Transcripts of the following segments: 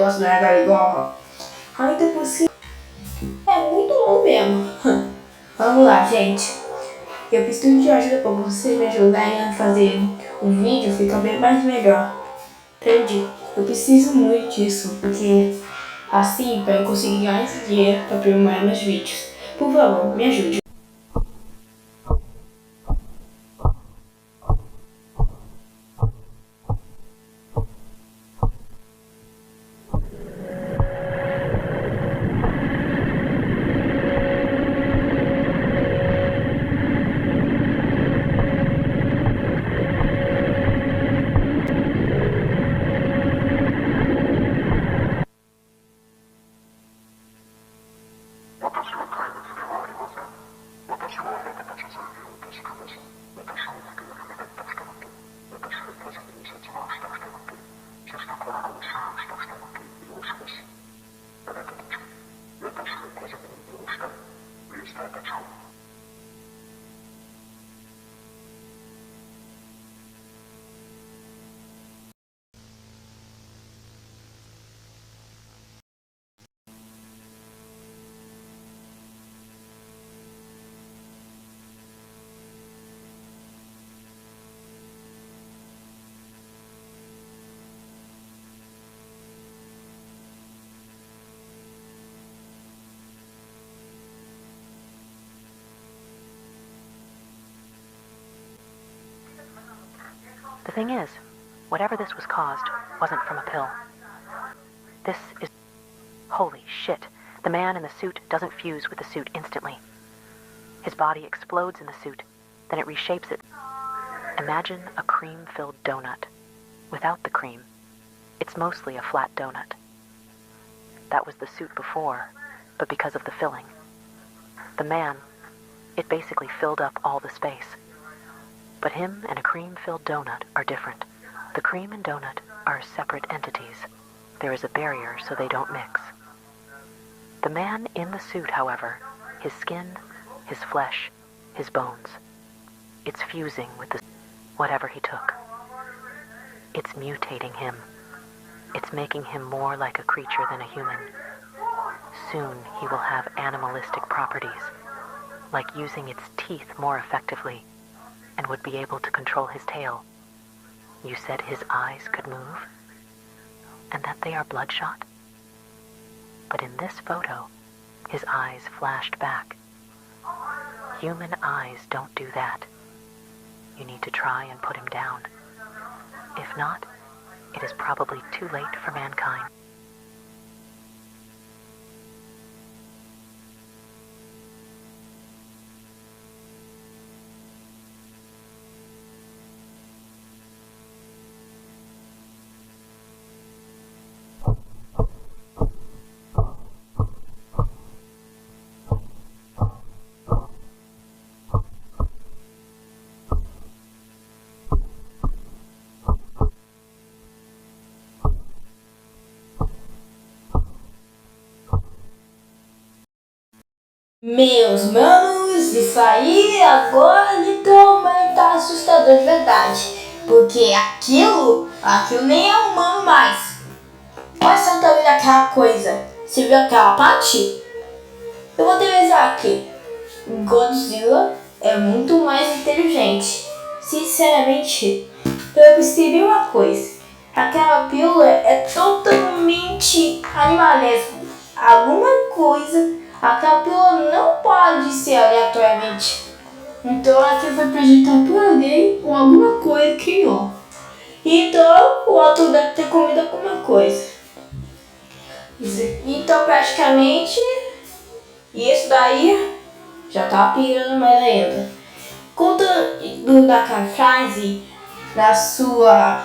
negócio não é igual. Ainda por cima é muito longo mesmo. Vamos lá, gente. Eu preciso de ajuda pra você me ajudar a fazer o vídeo ficar bem mais melhor. Entendi? Eu preciso muito disso, porque assim pra eu conseguir ganhar esse dinheiro pra aprimorar meus vídeos. Por favor, me ajude. The thing is, whatever this was caused wasn't from a pill. This is... Holy shit. The man in the suit doesn't fuse with the suit instantly. His body explodes in the suit, then it reshapes it. Imagine a cream-filled donut. Without the cream, it's mostly a flat donut. That was the suit before, but because of the filling. The man, it basically filled up all the space. But him and a cream-filled donut are different. The cream and donut are separate entities. There is a barrier so they don't mix. The man in the suit, however, his skin, his flesh, his bones, it's fusing with the whatever he took. It's mutating him. It's making him more like a creature than a human. Soon he will have animalistic properties, like using its teeth more effectively, and would be able to control his tail. You said his eyes could move, and that they are bloodshot? But in this photo, his eyes flashed back. Human eyes don't do that. You need to try and put him down. If not, it is probably too late for mankind. Meus manos, isso aí agora literalmente tá assustador de verdade. Porque aquilo nem é humano mais. Olha só o tamanho daquela coisa. Você viu aquela parte? Eu vou teorizar aqui. Godzilla é muito mais inteligente. Sinceramente, eu percebi uma coisa. Aquela pílula é totalmente animalesca. Alguma coisa... Aquela pílula não pode ser aleatoriamente. Então aqui foi projetado por alguém com alguma coisa que criou. Então o autor deve ter comido alguma coisa. Então praticamente isso daí já tá pirando mais ainda. Conta daquela frase da sua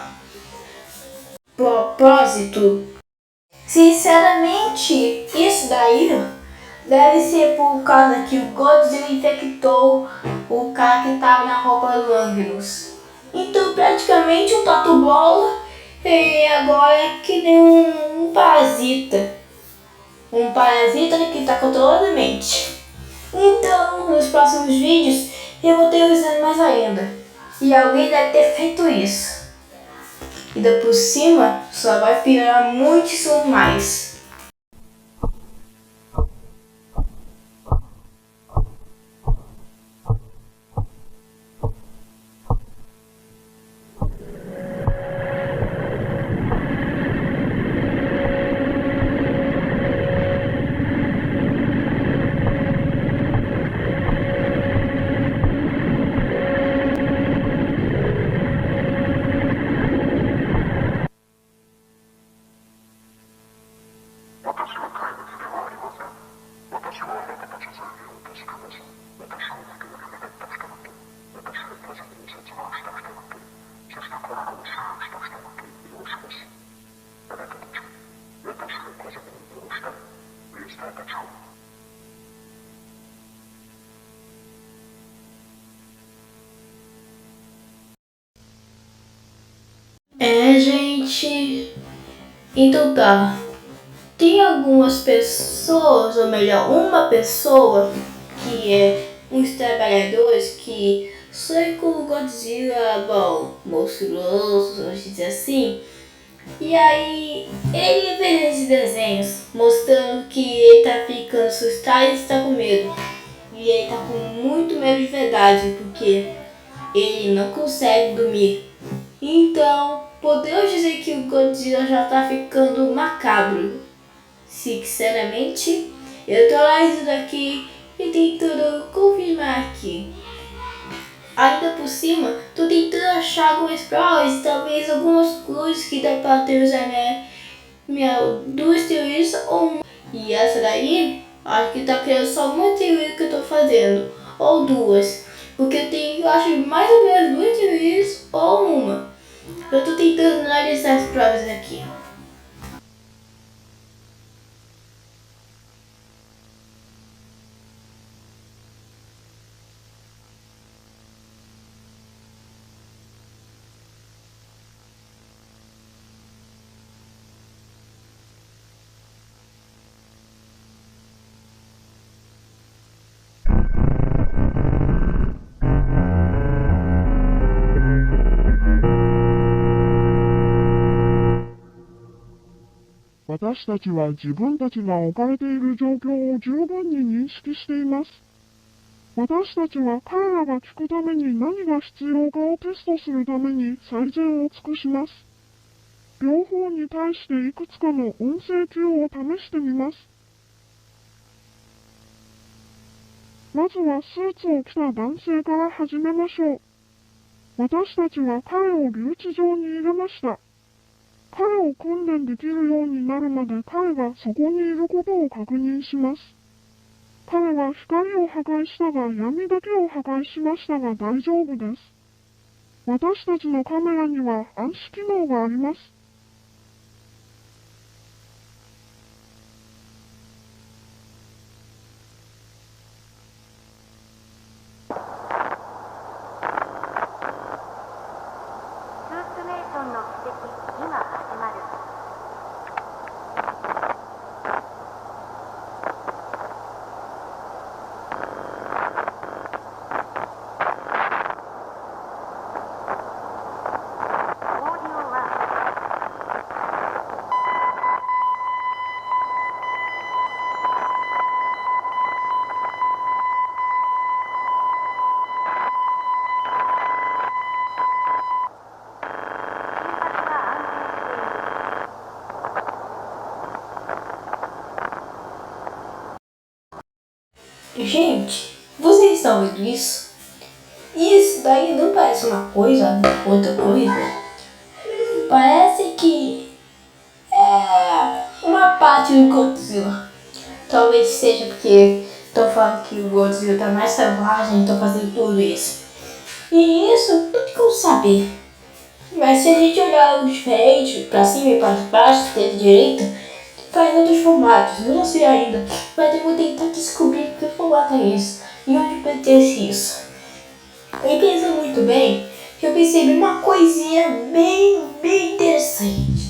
propósito. Sinceramente, isso daí deve ser por causa que o Godzilla infectou o cara que tava na roupa do Angelus. Então praticamente um tatu bola e agora é que nem um parasita. Um parasita que tá controlando a mente. Então nos próximos vídeos eu vou teorizando mais ainda. E alguém deve ter feito isso. Ainda por cima, só vai piorar muitíssimo mais. Gente. Então tá. Tem algumas pessoas, ou melhor, uma pessoa que é uns trabalhadores que sonham com o Godzilla, bom, monstruoso, vamos dizer assim. E aí ele vê esses desenhos mostrando que ele tá ficando assustado e está com medo. E ele tá com muito medo de verdade, porque ele não consegue dormir. Então, podemos dizer que o Godzilla já tá ficando macabro. Sinceramente, eu tô analisando aqui e tentando confirmar aqui. Ainda por cima, tô tentando achar algumas provas, talvez algumas coisas que dá pra ter usar duas teorias ou uma. E essa daí, acho que tá criando só uma teoria que eu tô fazendo, ou duas. Porque eu tenho, acho, mais ou menos duas teorias ou uma. Eu tô tentando analisar as provas aqui. "私たちは自分たちが置かれている状況を十分に認識しています。私たちは彼らが聞くために何が必要かをテストするために最善を尽くします。両方に対していくつかの音声 Q を試してみます。まずはスーツを着た男性から始めましょう。私たちは彼を留置場に入れました。彼を訓練できるようになるまで彼がそこにいることを確認します。彼は光を破壊したが闇だけを破壊しましたが大丈夫です。私たちのカメラには暗視機能があります。Gente, vocês estão vendo isso? Isso daí não parece uma coisa, outra coisa. Parece que é uma parte do Godzilla. Talvez seja porque tô falando que o Godzilla tá mais selvagem e tô fazendo tudo isso. E isso não tem como saber. Mas se a gente olhar o diferente, pra cima e pra baixo, esquerda e direita, faz outros formatos, eu não sei ainda, mas eu vou tentar descobrir que formato é isso e onde pertence isso. E pensando muito bem, eu percebi uma coisinha bem interessante.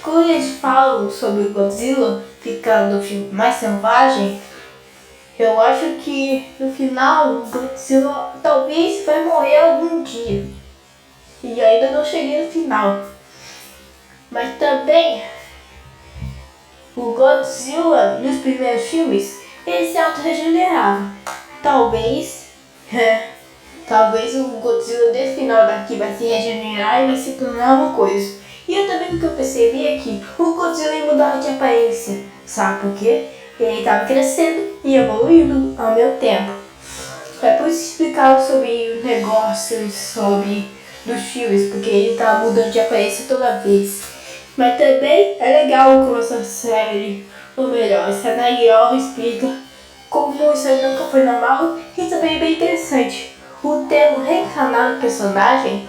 Quando eles falam sobre o Godzilla ficando mais selvagem, eu acho que no final o Godzilla talvez vai morrer algum dia. E ainda não cheguei no final. Mas também o Godzilla nos primeiros filmes, ele se auto-regenerava. Talvez o Godzilla desse final daqui vai se regenerar e vai se tornar uma coisa. E eu também o que eu percebi é que o Godzilla mudava de aparência. Sabe por quê? Ele estava crescendo e evoluindo ao mesmo tempo. É por isso que explicava sobre os negócios, sobre dos filmes, porque ele estava mudando de aparência toda vez. Mas também é legal como essa série, ou melhor, essa Nagirol explica como isso aí nunca foi normal e também é bem interessante. O termo reencarnar do personagem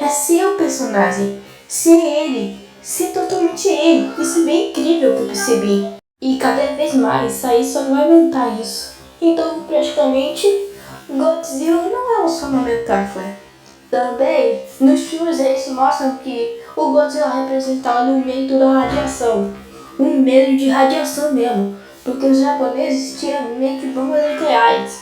é ser o personagem, ser ele, ser totalmente ele. Isso é bem incrível que eu percebi. E cada vez mais isso aí só vai aumentar isso. Então praticamente Godzilla não é só uma metáfora. Também nos filmes eles mostram que o Godzilla representava o medo da radiação. Um medo de radiação mesmo. Porque os japoneses tinham medo de bombas nucleares.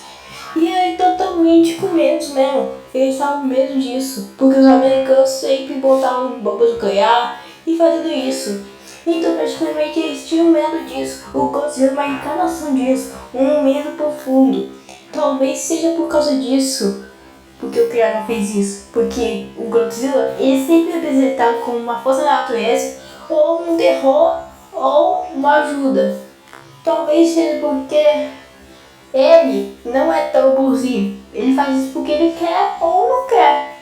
E aí totalmente com medo mesmo. Eles estavam com medo disso. Porque os americanos sempre botavam bombas nucleares e fazendo isso. Então praticamente eles tinham medo disso. O Godzilla é uma encarnação disso. Um medo profundo. Talvez seja por causa disso. Porque o criador fez isso. Porque o Godzilla ele sempre é apresentado como uma força da natureza. Ou um terror. Ou uma ajuda. Talvez seja porque ele não é tão bonzinho. Ele faz isso porque ele quer ou não quer.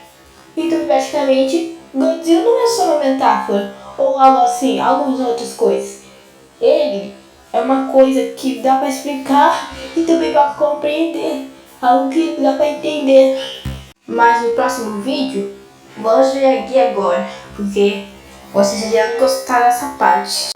Então praticamente Godzilla não é só uma metáfora. Ou algo assim, algumas outras coisas. Ele é uma coisa que dá pra explicar e também pra compreender. Algo que dá pra entender. Mas no próximo vídeo, vamos ver aqui agora. Porque vocês já gostaram dessa parte.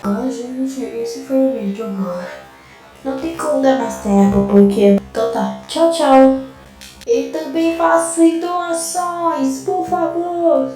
Agora gente, esse foi o vídeo agora. não tem como dar mais tempo, porque... Então tá, tchau, tchau. E também faça doações, por favor.